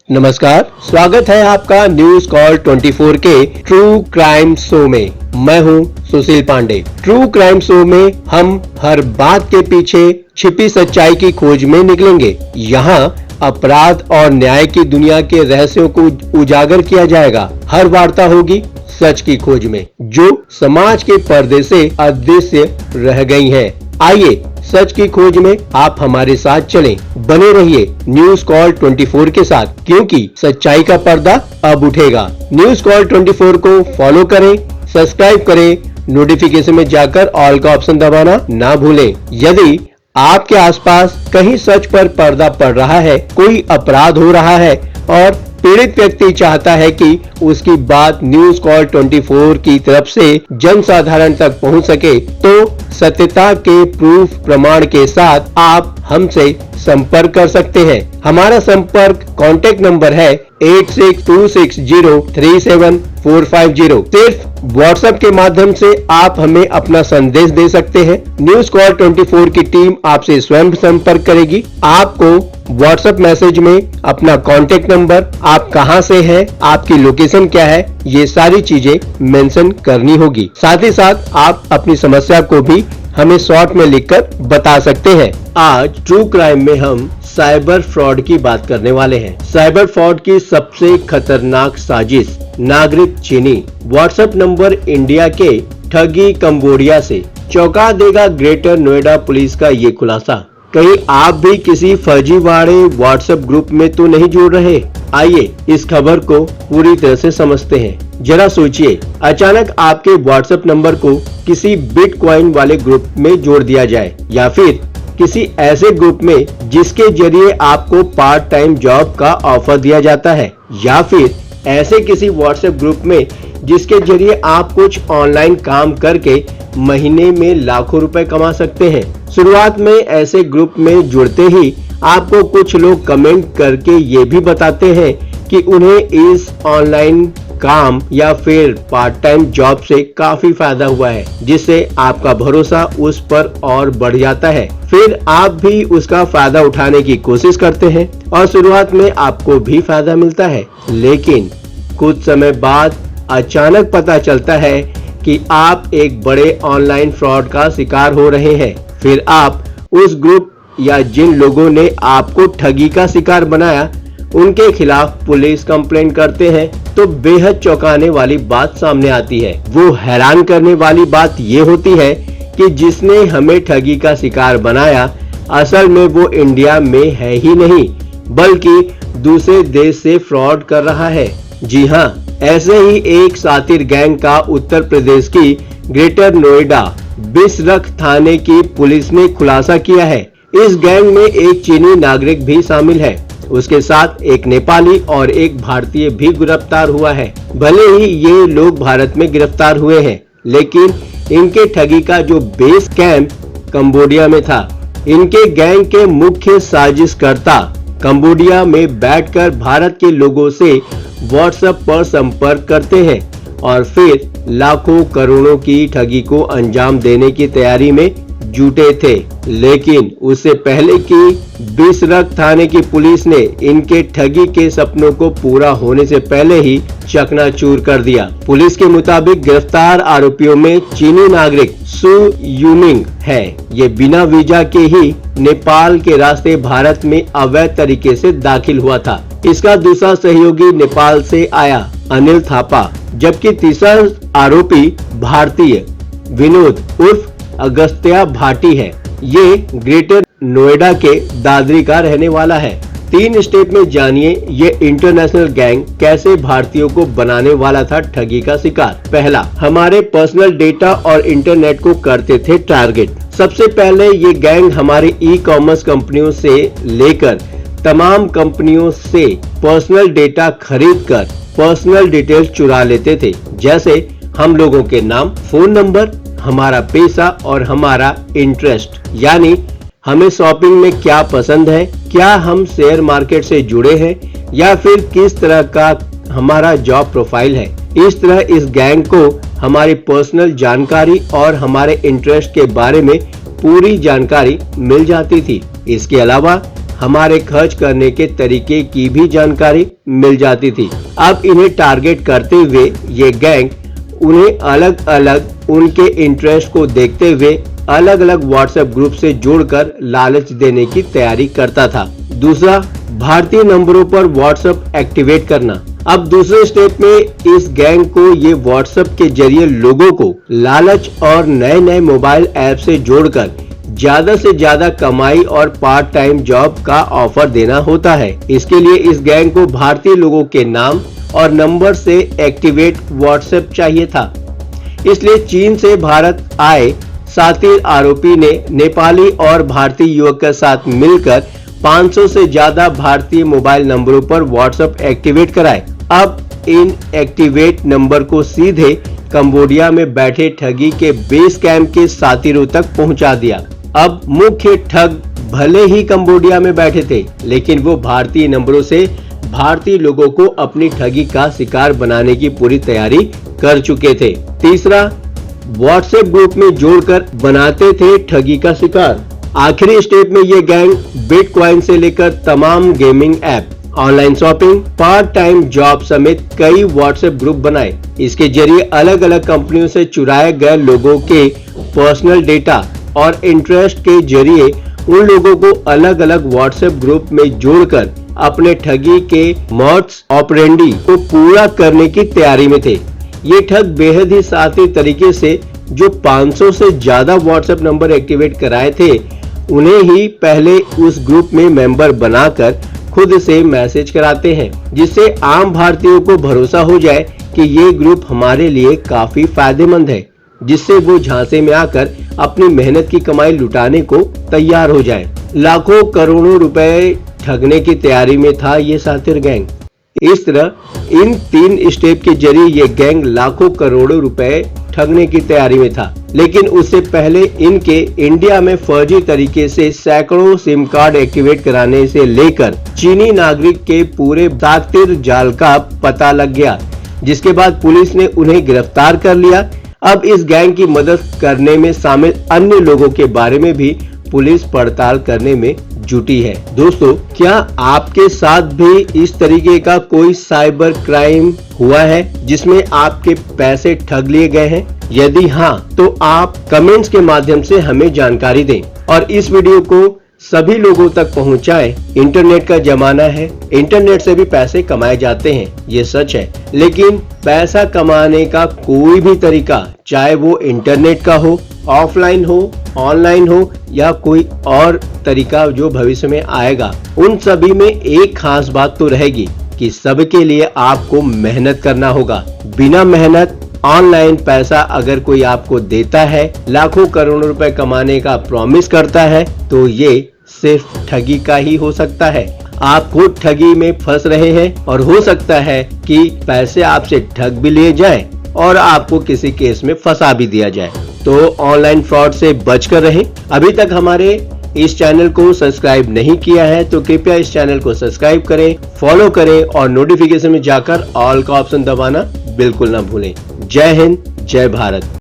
नमस्कार, स्वागत है आपका न्यूज कॉल 24 के ट्रू क्राइम शो में। मैं हूं सुशील पांडे। ट्रू क्राइम शो में हम हर बात के पीछे छिपी सच्चाई की खोज में निकलेंगे। यहाँ अपराध और न्याय की दुनिया के रहस्यों को उजागर किया जाएगा। हर वार्ता होगी सच की खोज में, जो समाज के पर्दे से अदृश्य रह गई है। आइए सच की खोज में आप हमारे साथ चलें। बने रहिए न्यूज कॉल 24 के साथ, क्योंकि सच्चाई का पर्दा अब उठेगा। न्यूज कॉल 24 को फॉलो करें, सब्सक्राइब करें, नोटिफिकेशन में जाकर ऑल का ऑप्शन दबाना ना भूलें। यदि आपके आसपास कहीं सच पर पर्दा पड़ रहा है, कोई अपराध हो रहा है और पीड़ित व्यक्ति चाहता है कि उसकी बात न्यूज कॉल 24 की तरफ से जनसाधारण तक पहुंच सके, तो सत्यता के प्रूफ प्रमाण के साथ आप हमसे संपर्क कर सकते हैं। हमारा संपर्क कांटेक्ट नंबर है 8626037450। सिर्फ व्हाट्सएप के माध्यम से आप हमें अपना संदेश दे सकते हैं। न्यूज कॉल 24 की टीम आपसे स्वयं संपर्क करेगी। आपको व्हाट्सएप मैसेज में अपना कांटेक्ट नंबर, आप कहां से हैं, आपकी लोकेशन क्या है, ये सारी चीजें मेंशन करनी होगी। साथ ही साथ आप अपनी समस्या को भी हमें शॉर्ट में लिखकर बता सकते हैं। आज ट्रू क्राइम में हम साइबर फ्रॉड की बात करने वाले हैं। साइबर फ्रॉड की सबसे खतरनाक साजिश नागरिक चीनी व्हाट्सएप नंबर इंडिया के ठगी कंबोडिया से चौंका देगा ग्रेटर नोएडा पुलिस का ये खुलासा। कहीं आप भी किसी फर्जीवाड़े व्हाट्सएप ग्रुप में तो नहीं जुड़ रहे? आइए इस खबर को पूरी तरह से समझते हैं। जरा सोचिए, अचानक आपके व्हाट्सएप नंबर को किसी बिटकॉइन वाले ग्रुप में जोड़ दिया जाए, या फिर किसी ऐसे ग्रुप में जिसके जरिए आपको पार्ट टाइम जॉब का ऑफर दिया जाता है, या फिर ऐसे किसी व्हाट्सएप ग्रुप में जिसके जरिए आप कुछ ऑनलाइन काम करके महीने में लाखों रुपए कमा सकते हैं। शुरुआत में ऐसे ग्रुप में जुड़ते ही आपको कुछ लोग कमेंट करके ये भी बताते हैं कि उन्हें इस ऑनलाइन काम या फिर पार्ट टाइम जॉब से काफी फायदा हुआ है, जिससे आपका भरोसा उस पर और बढ़ जाता है। फिर आप भी उसका फायदा उठाने की कोशिश करते हैं और शुरुआत में आपको भी फायदा मिलता है, लेकिन कुछ समय बाद अचानक पता चलता है कि आप एक बड़े ऑनलाइन फ्रॉड का शिकार हो रहे हैं। फिर आप उस ग्रुप या जिन लोगों ने आपको ठगी का शिकार बनाया उनके खिलाफ पुलिस कंप्लेंट करते हैं, तो बेहद चौंकाने वाली बात सामने आती है। वो हैरान करने वाली बात ये होती है कि जिसने हमें ठगी का शिकार बनाया, असल में वो इंडिया में है ही नहीं, बल्कि दूसरे देश से फ्रॉड कर रहा है। जी हाँ, ऐसे ही एक सातिर गैंग का उत्तर प्रदेश की ग्रेटर नोएडा बिसरख थाने की पुलिस ने खुलासा किया है। इस गैंग में एक चीनी नागरिक भी शामिल है। उसके साथ एक नेपाली और एक भारतीय भी गिरफ्तार हुआ है। भले ही ये लोग भारत में गिरफ्तार हुए हैं, लेकिन इनके ठगी का जो बेस कैंप कंबोडिया में था। इनके गैंग के मुख्य साजिशकर्ता कंबोडिया में बैठकर भारत के लोगों से व्हाट्सएप पर संपर्क करते हैं और फिर लाखों करोड़ों की ठगी को अंजाम देने की तैयारी में जुटे थे। लेकिन उससे पहले कि बिसरख थाने की पुलिस ने इनके ठगी के सपनों को पूरा होने से पहले ही चकनाचूर कर दिया। पुलिस के मुताबिक गिरफ्तार आरोपियों में चीनी नागरिक सु यूमिंग है। ये बिना वीजा के ही नेपाल के रास्ते भारत में अवैध तरीके से दाखिल हुआ था। इसका दूसरा सहयोगी नेपाल से आया अनिल थापा, जबकि तीसरा आरोपी भारतीय विनोद उर्फ अगस्त्या भाटी है। ये ग्रेटर नोएडा के दादरी का रहने वाला है। 3 स्टेप में जानिए ये इंटरनेशनल गैंग कैसे भारतीयों को बनाने वाला था ठगी का शिकार। पहला, हमारे पर्सनल डेटा और इंटरनेट को करते थे टारगेट। सबसे पहले ये गैंग हमारी ई-कॉमर्स कंपनियों से लेकर तमाम कंपनियों से पर्सनल डेटा खरीदकर पर्सनल डिटेल चुरा लेते थे, जैसे हम लोगों के नाम, फोन नंबर, हमारा पैसा और हमारा इंटरेस्ट, यानी हमें शॉपिंग में क्या पसंद है, क्या हम शेयर मार्केट से जुड़े हैं या फिर किस तरह का हमारा जॉब प्रोफाइल है। इस तरह इस गैंग को हमारी पर्सनल जानकारी और हमारे इंटरेस्ट के बारे में पूरी जानकारी मिल जाती थी। इसके अलावा हमारे खर्च करने के तरीके की भी जानकारी मिल जाती थी। अब इन्हें टारगेट करते हुए ये गैंग उन्हें अलग अलग उनके इंटरेस्ट को देखते हुए अलग अलग व्हाट्सएप ग्रुप से जोड़कर लालच देने की तैयारी करता था। दूसरा, भारतीय नंबरों पर व्हाट्सएप एक्टिवेट करना। अब दूसरे स्टेप में इस गैंग को ये व्हाट्सएप के जरिए लोगों को लालच और नए नए मोबाइल ऐप से जोड़कर ज्यादा से ज्यादा कमाई और पार्ट टाइम जॉब का ऑफर देना होता है। इसके लिए इस गैंग को भारतीय लोगों के नाम और नंबर से एक्टिवेट व्हाट्सएप चाहिए था। इसलिए चीन से भारत आए सातिर आरोपी ने नेपाली और भारतीय युवक के साथ मिलकर 500 से ज्यादा भारतीय मोबाइल नंबरों पर व्हाट्सएप एक्टिवेट कराए। अब इन एक्टिवेट नंबर को सीधे कंबोडिया में बैठे ठगी के बेस कैंप के सातिरों तक पहुंचा दिया। अब मुख्य ठग भले ही कंबोडिया में बैठे थे, लेकिन वो भारतीय नंबरों से भारतीय लोगों को अपनी ठगी का शिकार बनाने की पूरी तैयारी कर चुके थे। तीसरा, व्हाट्सएप ग्रुप में जोड़कर बनाते थे ठगी का शिकार। आखिरी स्टेप में ये गैंग बिटकॉइन से लेकर तमाम gaming app, online shopping, part time job समेत कई व्हाट्सएप ग्रुप बनाए। इसके जरिए अलग अलग कंपनियों से चुराए गए लोगों के पर्सनल डेटा और इंटरेस्ट के जरिए उन लोगों को अलग अलग व्हाट्सएप ग्रुप में जोड़कर अपने ठगी के मॉड्स ऑपरेंडी को पूरा करने की तैयारी में थे। ये ठग बेहद ही शातिर तरीके से जो 500 से ज्यादा व्हाट्सएप नंबर एक्टिवेट कराए थे, उन्हें ही पहले उस ग्रुप में मेंबर बनाकर खुद से मैसेज कराते हैं, जिससे आम भारतीयों को भरोसा हो जाए कि ये ग्रुप हमारे लिए काफी फायदेमंद है, जिससे वो झांसे में आकर अपनी मेहनत की कमाई लुटाने को तैयार हो जाए। लाखों करोड़ों रुपए ठगने की तैयारी में था ये शातिर गैंग। इस तरह इन 3 स्टेप के जरिए ये गैंग लाखों करोड़ों रुपए ठगने की तैयारी में था, लेकिन उससे पहले इनके इंडिया में फर्जी तरीके से सैकड़ों सिम कार्ड एक्टिवेट कराने से लेकर चीनी नागरिक के पूरे शातिर जाल का पता लग गया, जिसके बाद पुलिस ने उन्हें गिरफ्तार कर लिया। अब इस गैंग की मदद करने में शामिल अन्य लोगों के बारे में भी पुलिस पड़ताल करने में जुटी है। दोस्तों, क्या आपके साथ भी इस तरीके का कोई साइबर क्राइम हुआ है जिसमें आपके पैसे ठग लिए गए हैं? यदि हाँ, तो आप कमेंट्स के माध्यम से हमें जानकारी दें और इस वीडियो को सभी लोगों तक पहुंचाएं। इंटरनेट का जमाना है, इंटरनेट से भी पैसे कमाए जाते हैं, ये सच है, लेकिन पैसा कमाने का कोई भी तरीका, चाहे वो इंटरनेट का हो, ऑफलाइन हो, ऑनलाइन हो या कोई और तरीका जो भविष्य में आएगा, उन सभी में एक खास बात तो रहेगी कि सबके लिए आपको मेहनत करना होगा। बिना मेहनत ऑनलाइन पैसा अगर कोई आपको देता है, लाखों करोड़ों रुपए कमाने का प्रॉमिस करता है, तो ये सिर्फ ठगी का ही हो सकता है। आप खुद ठगी में फंस रहे हैं और हो सकता है कि पैसे आपसे ठग भी लिए जाए और आपको किसी केस में फंसा भी दिया जाए। तो ऑनलाइन फ्रॉड से बचकर रहें। अभी तक हमारे इस चैनल को सब्सक्राइब नहीं किया है तो कृपया इस चैनल को सब्सक्राइब करें, फॉलो करें और नोटिफिकेशन में जाकर ऑल का ऑप्शन दबाना बिल्कुल ना भूलें। जय हिंद, जय भारत।